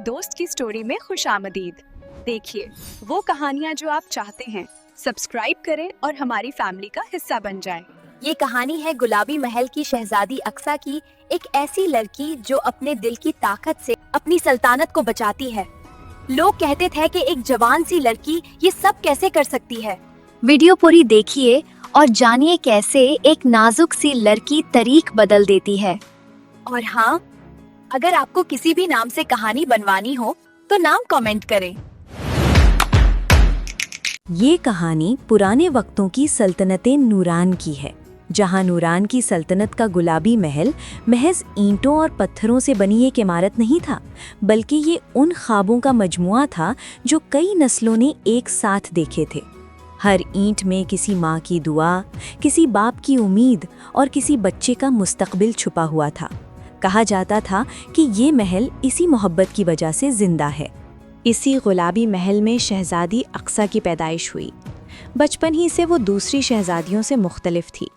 दोस्त की स्टोरी में खुशामदीद। देखिए वो कहानियाँ जो आप चाहते हैं। सब्सक्राइब करें और हमारी फैमिली का हिस्सा बन जाएं। ये कहानी है गुलाबी महल की शहजादी अक्सा की, एक ऐसी लड़की जो अपने दिल की ताकत से अपनी सल्तनत को बचाती है। लोग कहते थे कि एक जवान सी लड़की ये सब कैसे कर सकती है। वीडियो पूरी देखिए और जानिए कैसे एक नाजुक सी लड़की तारीख बदल देती है। और हाँ, अगर आपको किसी भी नाम से कहानी बनवानी हो तो नाम कमेंट करें। ये कहानी पुराने वक्तों की सल्तनते नूरान की है, जहां नूरान की सल्तनत का गुलाबी महल महज ईंटों और पत्थरों से बनी एक इमारत नहीं था, बल्कि ये उन ख्वाबों का मजमुआ था जो कई नस्लों ने एक साथ देखे थे। हर ईंट में किसी माँ की दुआ, किसी बाप की उम्मीद और किसी बच्चे का मुस्तकबिल छुपा हुआ था। कहा जाता था कि ये महल इसी मोहब्बत की वजह से जिंदा है। इसी गुलाबी महल में शहजादी अक्सा की पैदाइश हुई। बचपन ही से वो दूसरी शहजादियों से मुख्तलिफ थी।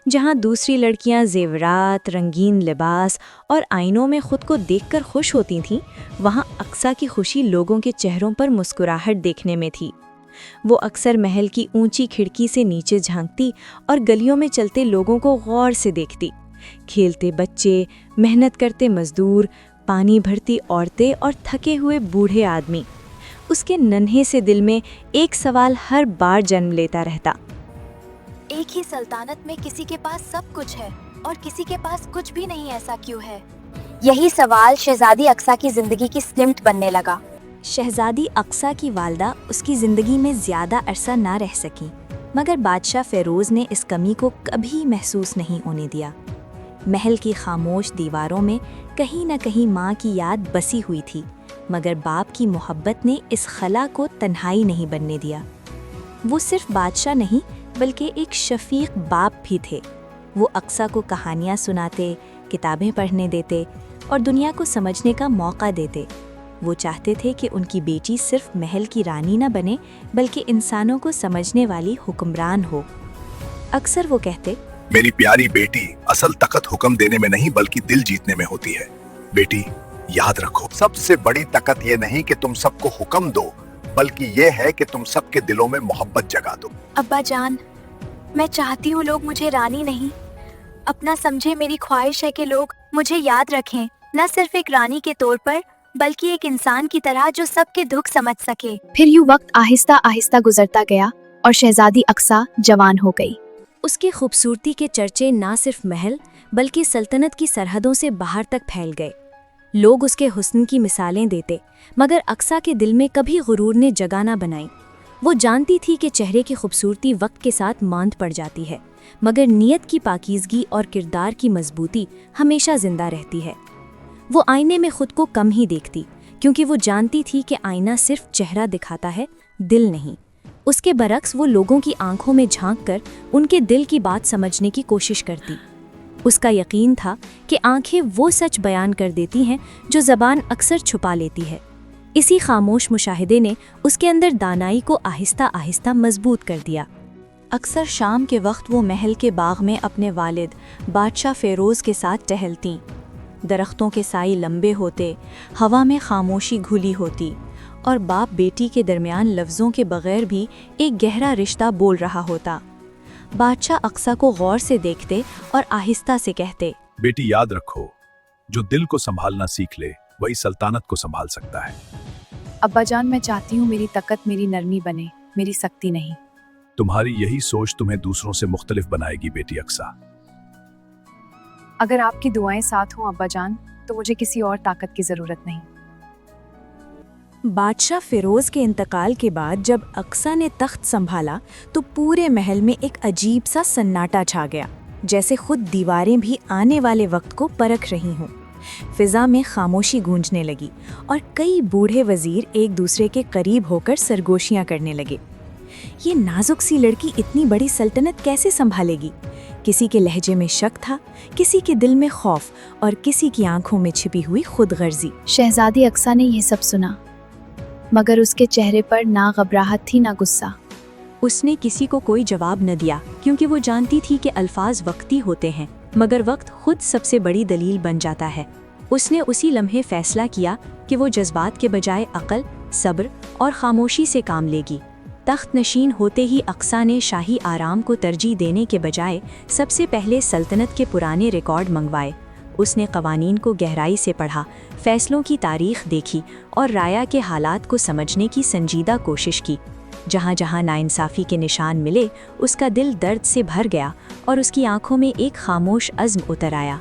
जहाँ दूसरी लड़कियाँ जेवरात, रंगीन लिबास और आईनों में खुद को देखकर खुश होती थीं, वहाँ अक्सा की खुशी लोगों के चेहरों पर मुस्कुराहट देखने में थी। वो अक्सर महल की ऊंची खिड़की से नीचे झांकती और गलियों में चलते लोगों को गौर से देखती। खेलते बच्चे, मेहनत करते मजदूर, पानी भरती औरतें और थके हुए बूढ़े आदमी। उसके नन्हे से दिल में एक सवाल हर बार जन्म लेता रहता। एक ही सल्तनत में किसी के पास सब कुछ है और किसी के पास कुछ भी नहीं, ऐसा क्यों है? यही सवाल शहजादी अक्सा की जिंदगी की स्लिम्ट बनने लगा। शहजादी अक्सा की वालदा उसकी ज़िंदगी में ज़्यादा अरसा ना रह सकी, मगर बादशाह फ़ेरोज़ ने इस कमी को कभी महसूस नहीं होने दिया। महल की खामोश दीवारों में कहीं न कहीं माँ की याद बसी हुई थी, मगर बाप की मोहब्बत ने इस खला को तन्हाई नहीं बनने दिया। वो सिर्फ बादशाह नहीं बल्कि एक शफीक बाप भी थे। वो अक्सा को कहानियाँ सुनाते, किताबें पढ़ने देते और दुनिया को समझने का मौका देते। वो चाहते थे कि उनकी बेटी सिर्फ महल की रानी न बने, बल्कि इंसानों को समझने वाली हुक्मरान हो। अक्सर वो कहते, मेरी प्यारी बेटी, असल ताकत हुक्म देने में नहीं बल्कि दिल जीतने में होती है। बेटी याद रखो, सबसे बड़ी ताकत ये नहीं कि तुम सबको हुक्म दो, बल्कि ये है कि तुम सबके दिलों में मोहब्बत जगा दो। अब्बा जान, मैं चाहती हूँ लोग मुझे रानी नहीं अपना समझे। मेरी ख्वाहिश है कि लोग मुझे याद रखें, न सिर्फ एक रानी के तौर पर बल्कि एक इंसान की तरह जो सबके दुख समझ सके। फिर यूं वक्त आहिस्ता आहिस्ता गुजरता गया और शहजादी अक्सा जवान हो गई। उसकी खूबसूरती के चर्चे ना सिर्फ महल बल्कि सल्तनत की सरहदों से बाहर तक फैल गए। लोग उसके हुस्न की मिसालें देते, मगर अक्सा के दिल में कभी गुरूर ने जगह ना बनाई। वो जानती थी कि चेहरे की खूबसूरती वक्त के साथ मांद पड़ जाती है, मगर नीयत की पाकीज़गी और किरदार की मजबूती हमेशा जिंदा रहती है। वो आईने में खुद को कम ही देखती, क्योंकि वो जानती थी कि आईना सिर्फ चेहरा दिखाता है, दिल नहीं। उसके बरक्स वो लोगों की आंखों में झांककर उनके दिल की बात समझने की कोशिश करती। उसका यकीन था कि आंखें वो सच बयान कर देती हैं जो ज़बान अक्सर छुपा लेती है। इसी खामोश मुशाहिदे ने उसके अंदर दानाई को आहिस्ता आहिस्ता मजबूत कर दिया। अक्सर शाम के वक्त वो महल के बाग में अपने वालिद बादशाह फ़ेरोज़ के साथ टहलतीं। दरख्तों के साए लंबे होते, हवा में खामोशी घुली होती और बाप बेटी के दरमियान लफ्ज़ों के बगैर भी एक गहरा रिश्ता बोल रहा होता। बादशाह अक्सा को गौर से देखते और आहिस्ता से कहते, बेटी याद रखो, जो दिल को संभालना सीख ले वही सल्तनत को संभाल सकता है। अब्बा जान, मैं चाहती हूँ मेरी ताकत मेरी नरमी बने, मेरी सख्ती नहीं। तुम्हारी यही सोच तुम्हें दूसरों से मुख्तलिफ बनाएगी बेटी अक्सा। अगर आपकी दुआएं साथ हों अब्बा जान, तो मुझे किसी और ताकत की जरूरत नहीं। बादशाह फ़िरोज़ के इंतकाल के बाद जब अक्सा ने तख्त संभाला तो पूरे महल में एक अजीब सा सन्नाटा छा गया, जैसे खुद दीवारें भी आने वाले वक्त को परख रही हों। फिजा में खामोशी गूंजने लगी और कई बूढ़े वजीर एक दूसरे के करीब होकर सरगोशियां करने लगे। ये नाजुक सी लड़की इतनी बड़ी सल्तनत कैसे संभालेगी? किसी के लहजे में शक था, किसी के दिल में खौफ और किसी की आंखों में छिपी हुई खुदगर्जी। शहजादी अक्सा ने यह सब सुना, मगर उसके चेहरे पर ना घबराहट थी ना गुस्सा। उसने किसी को कोई जवाब न दिया, क्योंकि वो जानती थी कि अल्फाज वक्ती होते हैं, मगर वक्त खुद सबसे बड़ी दलील बन जाता है। اس نے اسی لمحے فیصلہ کیا کہ وہ جذبات کے بجائے عقل، صبر اور خاموشی سے کام لے گی۔ تخت نشین ہوتے ہی اقصیٰ نے شاہی آرام کو ترجیح دینے کے بجائے سب سے پہلے سلطنت کے پرانے ریکارڈ منگوائے۔ اس نے قوانین کو گہرائی سے پڑھا، فیصلوں کی تاریخ دیکھی اور رایا کے حالات کو سمجھنے کی سنجیدہ کوشش کی۔ جہاں جہاں ناانصافی کے نشان ملے، اس کا دل درد سے بھر گیا اور اس کی آنکھوں میں ایک خاموش عزم اتر آیا۔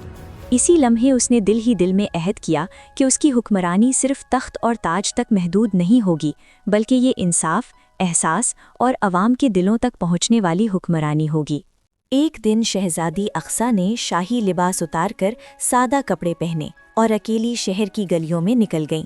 اسی لمحے اس نے دل ہی دل میں عہد کیا کہ اس کی حکمرانی صرف تخت اور تاج تک محدود نہیں ہوگی، بلکہ یہ انصاف، احساس اور عوام کے دلوں تک پہنچنے والی حکمرانی ہوگی۔ ایک دن شہزادی اقصیٰ نے شاہی لباس اتار کر سادہ کپڑے پہنے اور اکیلی شہر کی گلیوں میں نکل گئیں۔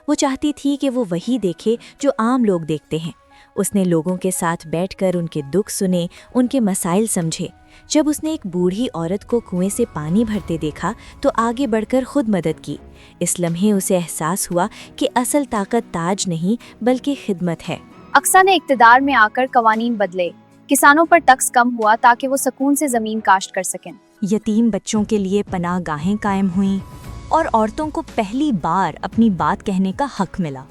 وہ چاہتی تھی کہ وہ وہی دیکھے جو عام لوگ دیکھتے ہیں۔ اس نے لوگوں کے ساتھ بیٹھ کر ان کے دکھ سنے، ان کے مسائل سمجھے۔ جب اس نے ایک بوڑھی عورت کو کنویں سے پانی بھرتے دیکھا تو آگے بڑھ کر خود مدد کی۔ اس لمحے اسے احساس ہوا کہ اصل طاقت تاج نہیں بلکہ خدمت ہے۔ اقصیٰ نے اقتدار میں آ کر قوانین بدلے، کسانوں پر ٹیکس کم ہوا تاکہ وہ سکون سے زمین کاشت کر سکیں۔ یتیم بچوں کے لیے پناہ گاہیں قائم ہوئیں اور عورتوں کو پہلی بار اپنی بات کہنے کا حق ملا۔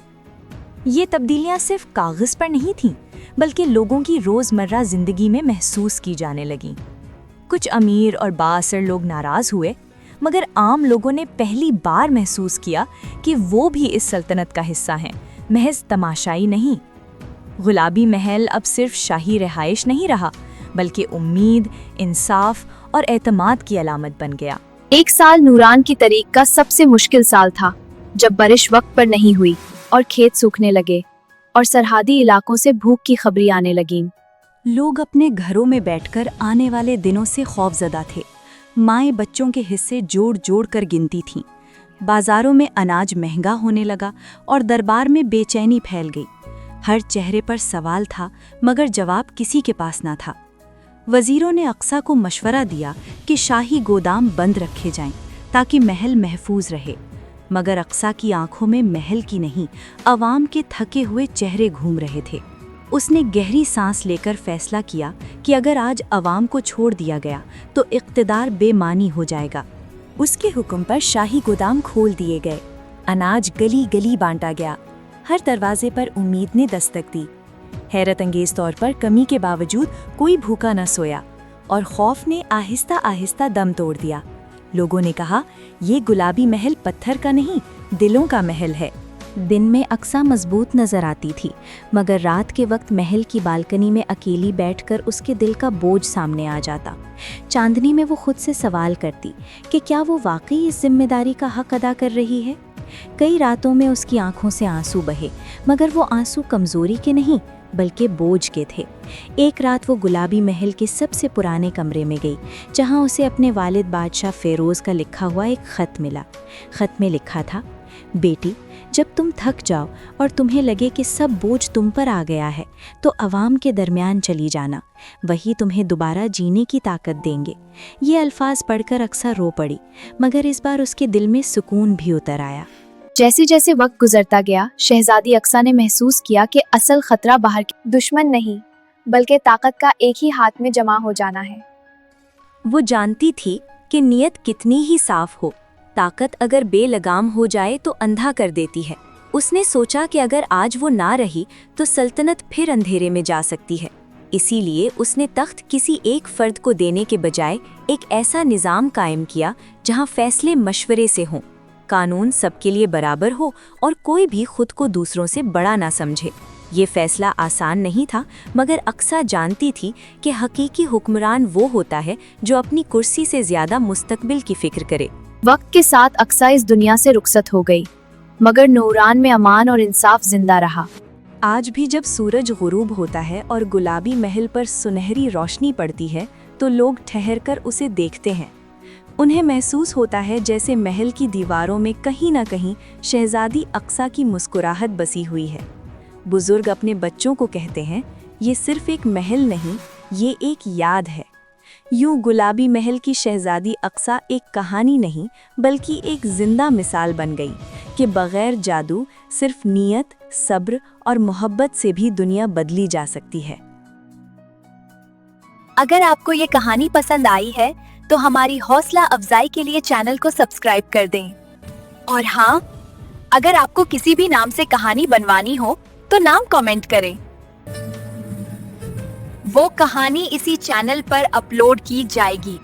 یہ تبدیلیاں صرف کاغذ پر نہیں تھیں بلکہ لوگوں کی روزمرہ زندگی میں محسوس کی جانے لگیں۔ کچھ امیر اور بااثر لوگ ناراض ہوئے، مگر عام لوگوں نے پہلی بار محسوس کیا کہ وہ بھی اس سلطنت کا حصہ ہیں، محض تماشائی نہیں۔ گلابی محل اب صرف شاہی رہائش نہیں رہا بلکہ امید، انصاف اور اعتماد کی علامت بن گیا۔ ایک سال نوران کی تاریخ کا سب سے مشکل سال تھا، جب بارش وقت پر نہیں ہوئی اور کھیت سوکھنے لگے اور سرحدی علاقوں سے بھوک کی خبریں آنے لگیں۔ لوگ اپنے گھروں میں بیٹھ کر آنے والے دنوں سے خوفزدہ تھے۔ مائیں بچوں کے حصے جوڑ جوڑ کر گنتی تھیں۔ بازاروں میں اناج مہنگا ہونے لگا اور دربار میں بے چینی پھیل گئی۔ ہر چہرے پر سوال تھا مگر جواب کسی کے پاس نہ تھا۔ وزیروں نے اقصیٰ کو مشورہ دیا کہ شاہی گودام بند رکھے جائیں تاکہ محل محفوظ رہے، مگر اقصیٰ کی آنکھوں میں محل کی نہیں، عوام کے تھکے ہوئے چہرے گھوم رہے تھے۔ اس نے گہری سانس لے کر فیصلہ کیا کہ اگر آج عوام کو چھوڑ دیا گیا تو اقتدار بے معنی ہو جائے گا۔ اس کے حکم پر شاہی گودام کھول دیے گئے، اناج گلی گلی بانٹا گیا، ہر دروازے پر امید نے دستک دی۔ حیرت انگیز طور پر کمی کے باوجود کوئی بھوکا نہ سویا اور خوف نے آہستہ آہستہ دم توڑ دیا۔ لوگوں نے کہا، یہ گلابی محل پتھر کا نہیں، دلوں کا محل ہے۔ دن میں اقصیٰ مضبوط نظر آتی تھی، مگر رات کے وقت محل کی بالکنی میں اکیلی بیٹھ کر اس کے دل کا بوجھ سامنے آ جاتا۔ چاندنی میں وہ خود سے سوال کرتی کہ کیا وہ واقعی اس ذمہ داری کا حق ادا کر رہی ہے؟ کئی راتوں میں اس کی آنکھوں سے آنسو بہے، مگر وہ آنسو کمزوری کے نہیں بلکہ بوجھ کے تھے۔ ایک رات وہ گلابی محل کے سب سے پرانے کمرے میں گئی، جہاں اسے اپنے والد بادشاہ فیروز کا لکھا ہوا ایک خط ملا۔ خط میں لکھا تھا، بیٹی، جب تم تھک جاؤ اور تمہیں لگے کہ سب بوجھ تم پر آ گیا ہے تو عوام کے درمیان چلی جانا، وہی تمہیں دوبارہ جینے کی طاقت دیں گے۔ یہ الفاظ پڑھ کر اقصیٰ رو پڑی، مگر اس بار اس کے دل میں سکون بھی اتر آیا۔ جیسے جیسے وقت گزرتا گیا، شہزادی اقصیٰ نے محسوس کیا کہ اصل خطرہ باہر کے دشمن نہیں بلکہ طاقت کا ایک ہی ہاتھ میں جمع ہو جانا ہے۔ وہ جانتی تھی کہ نیت کتنی ہی صاف ہو، طاقت اگر بے لگام ہو جائے تو اندھا کر دیتی ہے۔ اس نے سوچا کہ اگر آج وہ نہ رہی تو سلطنت پھر اندھیرے میں جا سکتی ہے۔ اسی لیے اس نے تخت کسی ایک فرد کو دینے کے بجائے ایک ایسا نظام قائم کیا جہاں فیصلے مشورے سے ہوں، قانون سب کے لیے برابر ہو اور کوئی بھی خود کو دوسروں سے بڑا نہ سمجھے۔ یہ فیصلہ آسان نہیں تھا، مگر اقصیٰ جانتی تھی کہ حقیقی حکمران وہ ہوتا ہے جو اپنی کرسی سے زیادہ مستقبل کی فکر کرے۔ وقت کے ساتھ اقصیٰ اس دنیا سے رخصت ہو گئی، مگر نوران میں امان اور انصاف زندہ رہا۔ آج بھی جب سورج غروب ہوتا ہے اور گلابی محل پر سنہری روشنی پڑتی ہے تو لوگ ٹھہر کر اسے دیکھتے ہیں۔ انہیں محسوس ہوتا ہے جیسے محل کی دیواروں میں کہیں نہ کہیں شہزادی اقصیٰ کی مسکراہٹ بسی ہوئی ہے۔ بزرگ اپنے بچوں کو کہتے ہیں، یہ صرف ایک محل نہیں، یہ ایک یاد ہے۔ یوں گلابی محل کی شہزادی اقصیٰ ایک کہانی نہیں بلکہ ایک زندہ مثال بن گئی کہ بغیر جادو صرف نیت، صبر اور محبت سے بھی دنیا بدلی جا سکتی ہے۔ اگر آپ کو یہ کہانی پسند آئی ہے تو ہماری حوصلہ افزائی کے لیے چینل کو سبسکرائب کر دیں۔ और हाँ, अगर आपको किसी भी नाम से कहानी बनवानी हो तो नाम कमेंट करें, वो कहानी इसी चैनल पर अपलोड की जाएगी।